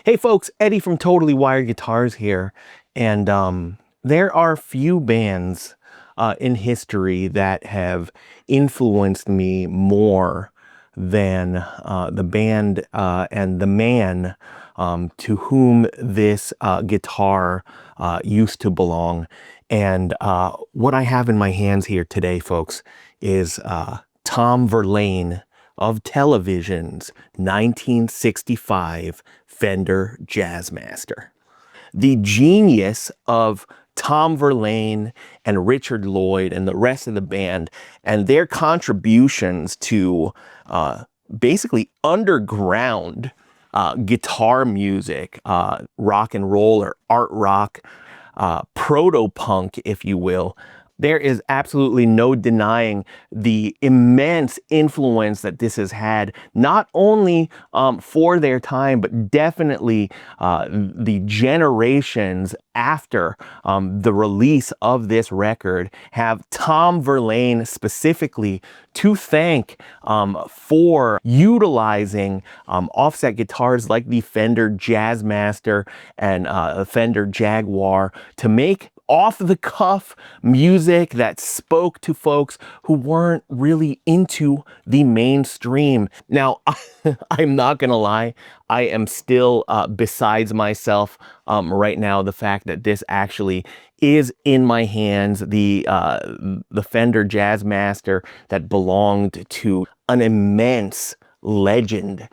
Hey folks, Eddie from Totally Wired Guitars here, and there are few bands in history that have influenced me more than the band and the man to whom this guitar used to belong. And what I have in my hands here today, folks, is Tom Verlaine of Television's 1965 Fender Jazzmaster. The genius of Tom Verlaine and Richard Lloyd and the rest of the band and their contributions to basically underground guitar music, rock and roll or art rock, proto-punk, if you will. There is absolutely no denying the immense influence that this has had, not only for their time, but definitely the generations after the release of this record have Tom Verlaine specifically to thank for utilizing offset guitars like the Fender Jazzmaster and Fender Jaguar to make off-the-cuff music that spoke to folks who weren't really into the mainstream. Now, I'm not gonna lie, I am still besides myself right now. The fact that this actually is in my hands, the Fender Jazzmaster that belonged to an immense legend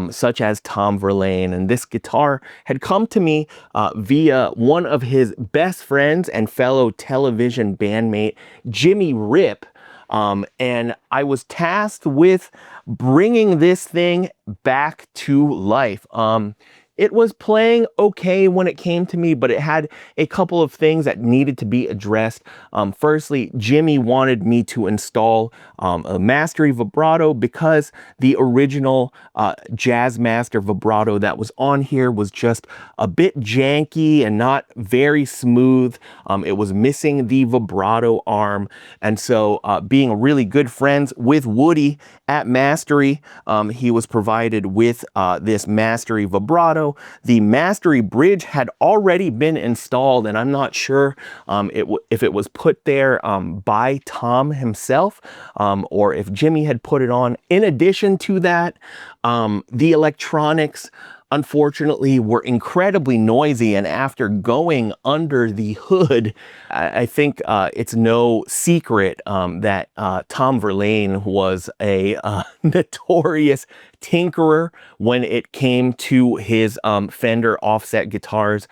such as Tom Verlaine. And this guitar had come to me via one of his best friends and fellow television bandmate, Jimmy Rip. And I was tasked with bringing this thing back to life. It was playing okay when it came to me, but it had a couple of things that needed to be addressed. Firstly, Jimmy wanted me to install a mastery vibrato because the original Jazzmaster vibrato that was on here was just a bit janky and not very smooth. It was missing the vibrato arm. And so being really good friends with Woody at Mastery, he was provided with this Mastery vibrato. The Mastery bridge had already been installed, and I'm not sure if it was put there by Tom himself or if Jimmy had put it on. In addition to that, the electronics unfortunately were incredibly noisy, and after going under the hood, I think it's no secret that Tom Verlaine was a notorious tinkerer when it came to his Fender offset guitars.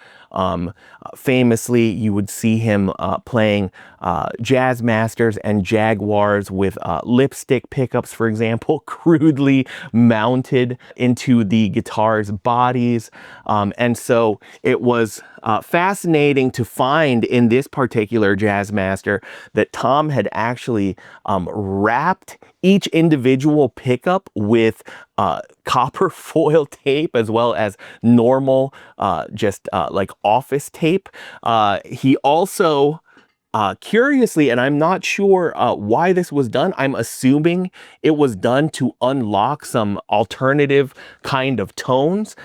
Famously, you would see him playing Jazzmasters and Jaguars with lipstick pickups, for example, crudely mounted into the guitar's bodies. And so it was fascinating to find in this particular Jazzmaster that Tom had actually wrapped each individual pickup with copper foil tape as well as normal just like office tape. He also curiously, and I'm not sure why this was done, I'm assuming it was done to unlock some alternative kind of tones,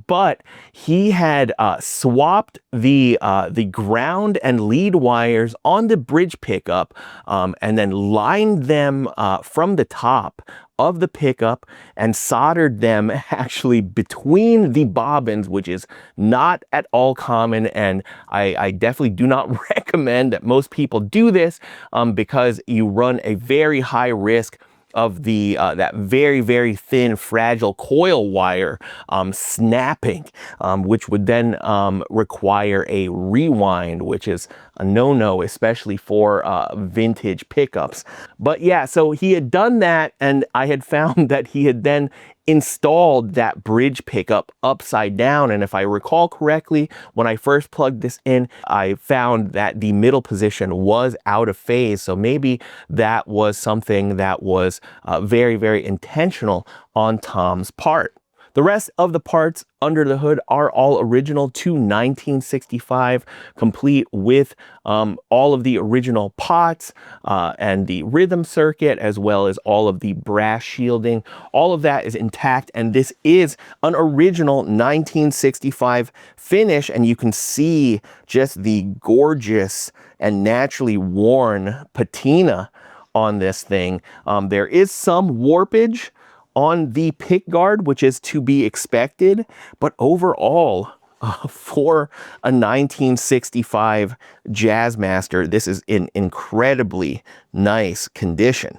but he had swapped the ground and lead wires on the bridge pickup and then lined them from the top of the pickup and soldered them actually between the bobbins, which is not at all common. And I definitely do not recommend that most people do this because you run a very high risk of the that very, very thin, fragile coil wire snapping, which would then require a rewind, which is a no-no, especially for vintage pickups. But yeah, so he had done that, and I had found that he had then installed that bridge pickup upside down. And if I recall correctly, when I first plugged this in, I found that the middle position was out of phase. So maybe that was something that was very, very intentional on Tom's part. The rest of the parts under the hood are all original to 1965, complete with all of the original pots and the rhythm circuit, as well as all of the brass shielding. All of that is intact, and this is an original 1965 finish, and you can see just the gorgeous and naturally worn patina on this thing. There is some warpage on the pick guard, which is to be expected, but overall, for a 1965 Jazzmaster, this is in incredibly nice condition.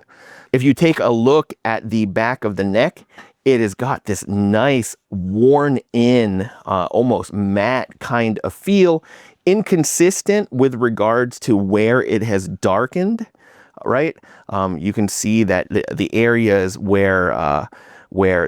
If you take a look at the back of the neck, it has got this nice worn in, almost matte kind of feel, inconsistent with regards to where it has darkened, right? You can see that the areas where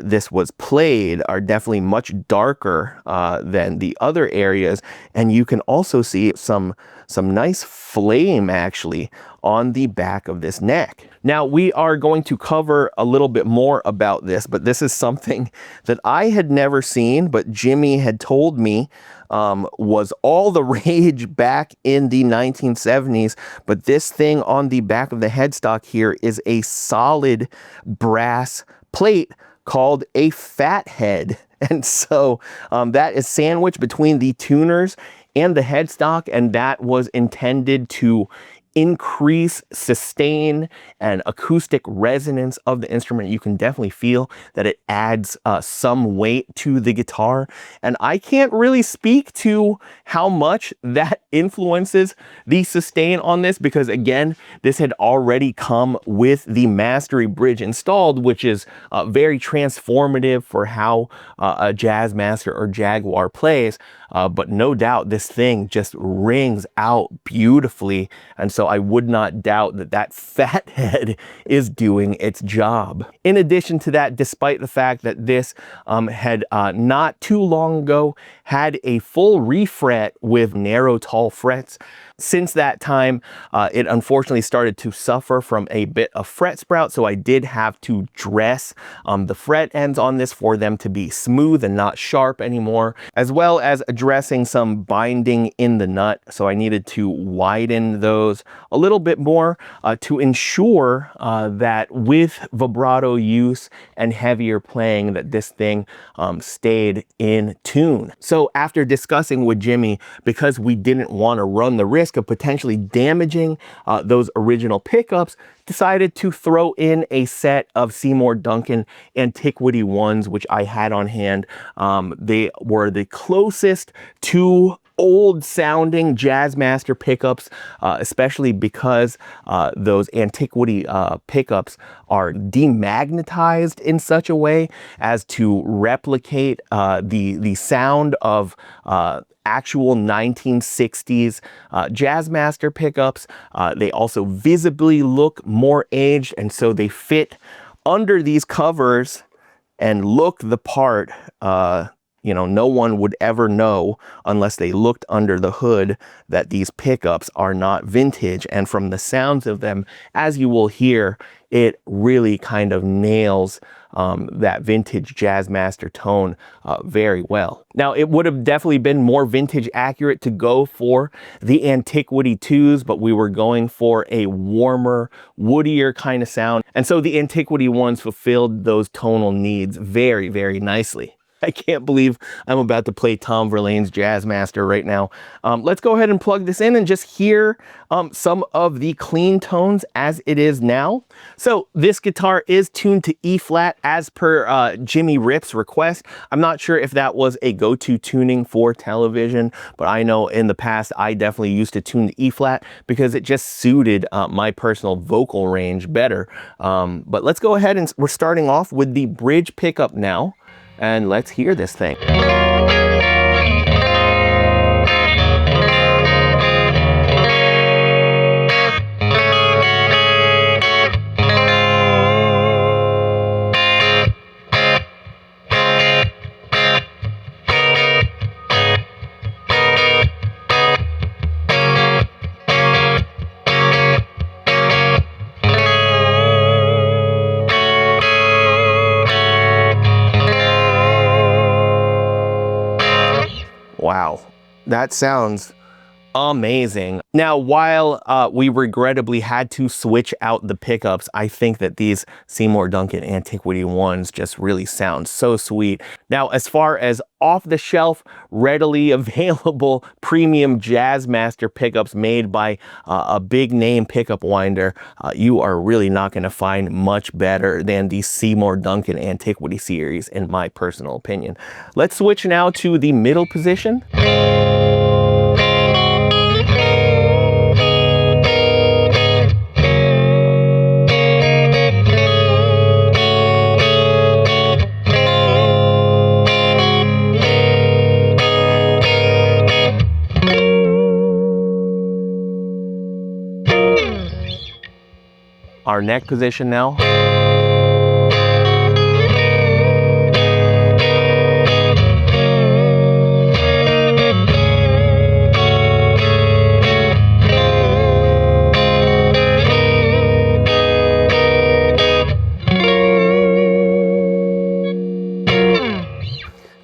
this was played are definitely much darker than the other areas, and you can also see some nice flame actually on the back of this neck. Now we are going to cover a little bit more about this, but this is something that I had never seen, but Jimmy had told me was all the rage back in the 1970s. But this thing on the back of the headstock here is a solid brass plate called a fat head. And so that is sandwiched between the tuners and the headstock, and that was intended to increase, sustain, and acoustic resonance of the instrument. You can definitely feel that it adds some weight to the guitar, and I can't really speak to how much that influences the sustain on this, because again, this had already come with the Mastery bridge installed, which is very transformative for how a Jazzmaster or Jaguar plays. But no doubt this thing just rings out beautifully, and so I would not doubt that that fat head is doing its job. In addition to that, despite the fact that this had not too long ago had a full refret with narrow tall frets, since that time it unfortunately started to suffer from a bit of fret sprout, so I did have to dress the fret ends on this for them to be smooth and not sharp anymore, as well as addressing some binding in the nut. So I needed to widen those a little bit more to ensure that with vibrato use and heavier playing that this thing stayed in tune. So after discussing with Jimmy, because we didn't want to run the risk of potentially damaging those original pickups, decided to throw in a set of Seymour Duncan Antiquity ones, which I had on hand. They were the closest to old sounding Jazzmaster pickups, especially because those Antiquity pickups are demagnetized in such a way as to replicate the sound of actual 1960s Jazzmaster pickups. They also visibly look more aged, and so they fit under these covers and look the part. You know, no one would ever know unless they looked under the hood that these pickups are not vintage. And from the sounds of them, as you will hear, it really kind of nails that vintage Jazzmaster tone very well. Now, it would have definitely been more vintage accurate to go for the Antiquity 2s, but we were going for a warmer, woodier kind of sound. And so the Antiquity ones fulfilled those tonal needs very, very nicely. I can't believe I'm about to play Tom Verlaine's Jazzmaster right now. Let's go ahead and plug this in and just hear some of the clean tones as it is now. So this guitar is tuned to E flat as per Jimmy Rip's request. I'm not sure if that was a go-to tuning for television, but I know in the past I definitely used to tune to E flat because it just suited my personal vocal range better. But let's go ahead and we're starting off with the bridge pickup now. And let's hear this thing. Wow, that sounds amazing. Now, while we regrettably had to switch out the pickups, I think that these Seymour Duncan Antiquity ones just really sound so sweet. Now, as far as off-the-shelf, readily available premium Jazzmaster pickups made by a big-name pickup winder, you are really not going to find much better than the Seymour Duncan Antiquity series, in my personal opinion. Let's switch now to the middle position. Our neck position now.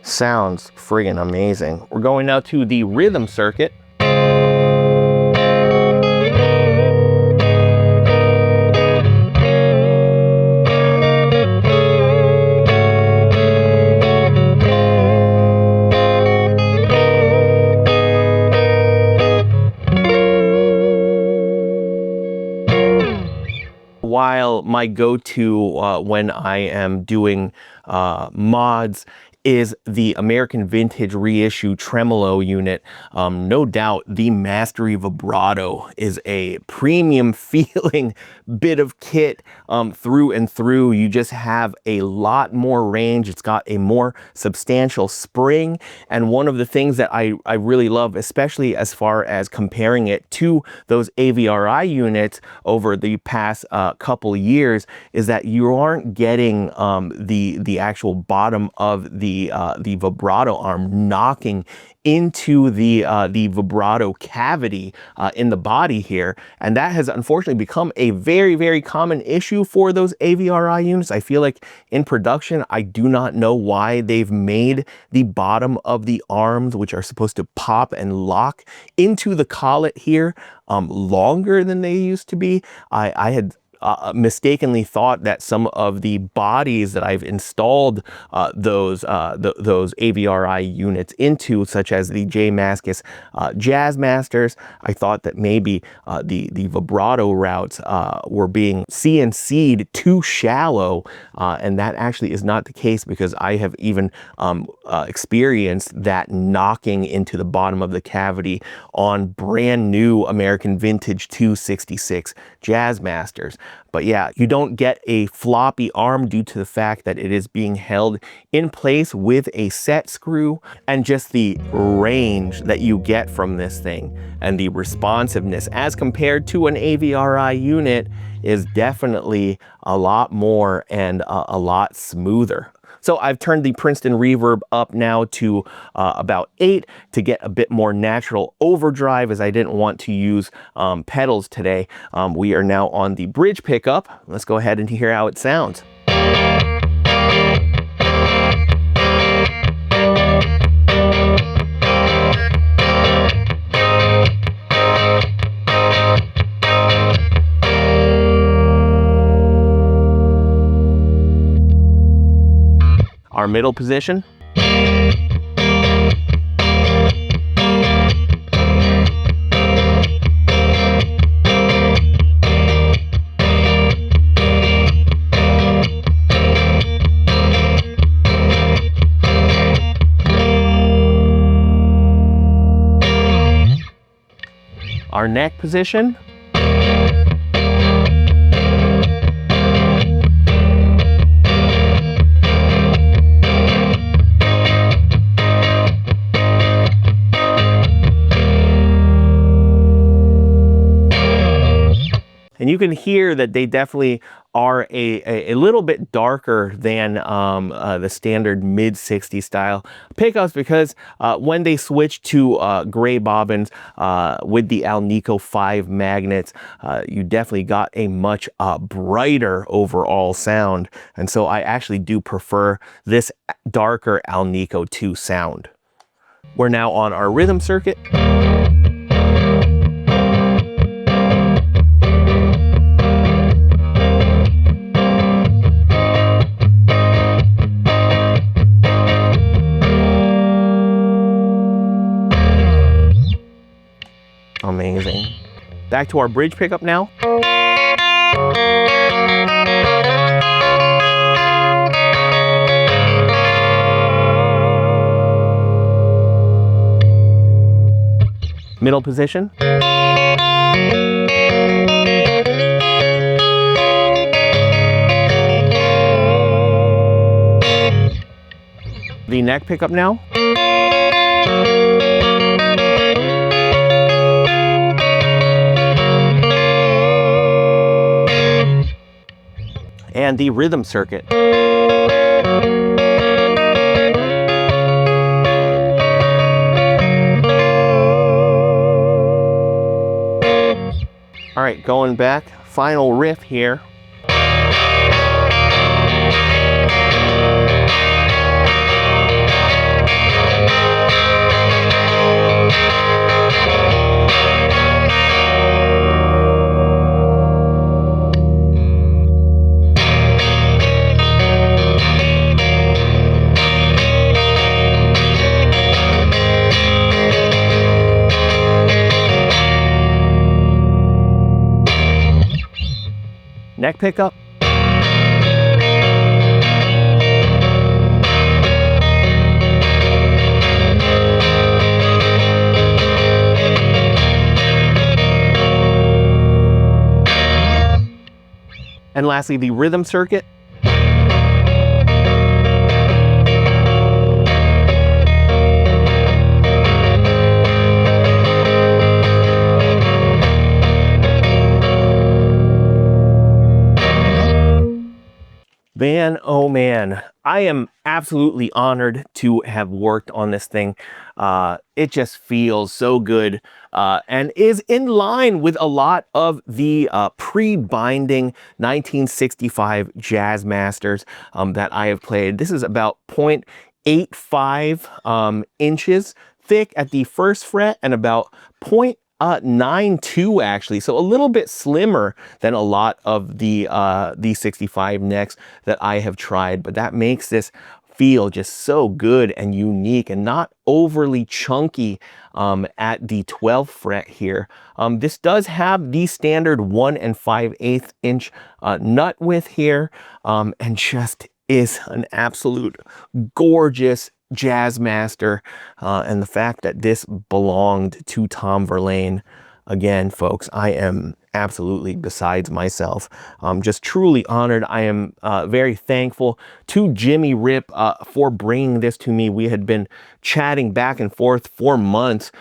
Sounds friggin' amazing. We're going now to the rhythm circuit. While my go-to when I am doing mods is the American Vintage reissue tremolo unit. No doubt the Mastery Vibrato is a premium feeling bit of kit through and through. You just have a lot more range. It's got a more substantial spring. And one of the things that I really love, especially as far as comparing it to those AVRI units over the past couple years, is that you aren't getting the actual bottom of the vibrato arm knocking into the vibrato cavity in the body here, and that has unfortunately become a very, very common issue for those AVRI units. I feel like in production, I do not know why they've made the bottom of the arms, which are supposed to pop and lock into the collet here, longer than they used to be. I had mistakenly thought that some of the bodies that I've installed those AVRI units into, such as the J Mascis Jazzmasters, I thought that maybe the vibrato routes were being CNC'd too shallow, and that actually is not the case, because I have even experienced that knocking into the bottom of the cavity on brand new American Vintage 266 Jazzmasters. But yeah, you don't get a floppy arm due to the fact that it is being held in place with a set screw, and just the range that you get from this thing and the responsiveness as compared to an AVRI unit is definitely a lot more and a lot smoother. So I've turned the Princeton reverb up now to about 8 to get a bit more natural overdrive, as I didn't want to use pedals today. We are now on the bridge pickup. Let's go ahead and hear how it sounds. Our middle position. Our neck position. And you can hear that they definitely are a little bit darker than the standard mid-60s style pickups, because when they switched to gray bobbins with the Alnico 5 magnets, you definitely got a much brighter overall sound. And so I actually do prefer this darker Alnico 2 sound. We're now on our rhythm circuit. Amazing. Back to our bridge pickup now. Middle position. The neck pickup now. And the rhythm circuit. All right, going back, final riff here. Neck pickup. And lastly, the rhythm circuit. Man, oh man, I am absolutely honored to have worked on this thing. It just feels so good and is in line with a lot of the pre-binding 1965 Jazzmasters that I have played. This is about 0.85 inches thick at the first fret and about 0.92 actually, so a little bit slimmer than a lot of the 65 necks that I have tried, but that makes this feel just so good and unique and not overly chunky at the 12th fret here. This does have the standard 1 5/8 inch nut width here, and just is an absolute gorgeous Jazzmaster, and the fact that this belonged to Tom Verlaine, again, folks, I am absolutely besides myself. Just truly honored. I am very thankful to Jimmy Rip for bringing this to me. We had been chatting back and forth for months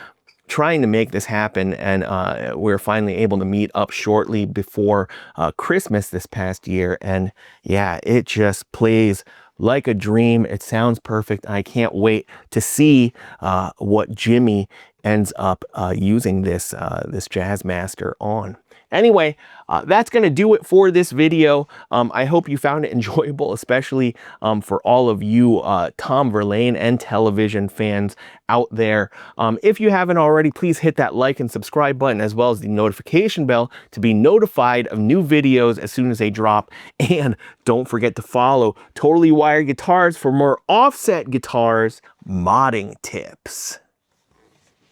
trying to make this happen, and we're finally able to meet up shortly before Christmas this past year, and yeah, it just plays like a dream. It sounds perfect. I can't wait to see what Jimmy ends up using this this Jazzmaster on. Anyway, that's going to do it for this video. I hope you found it enjoyable, especially for all of you Tom Verlaine and television fans out there. If you haven't already, please hit that like and subscribe button, as well as the notification bell to be notified of new videos as soon as they drop. And don't forget to follow Totally Wired Guitars for more offset guitars modding tips.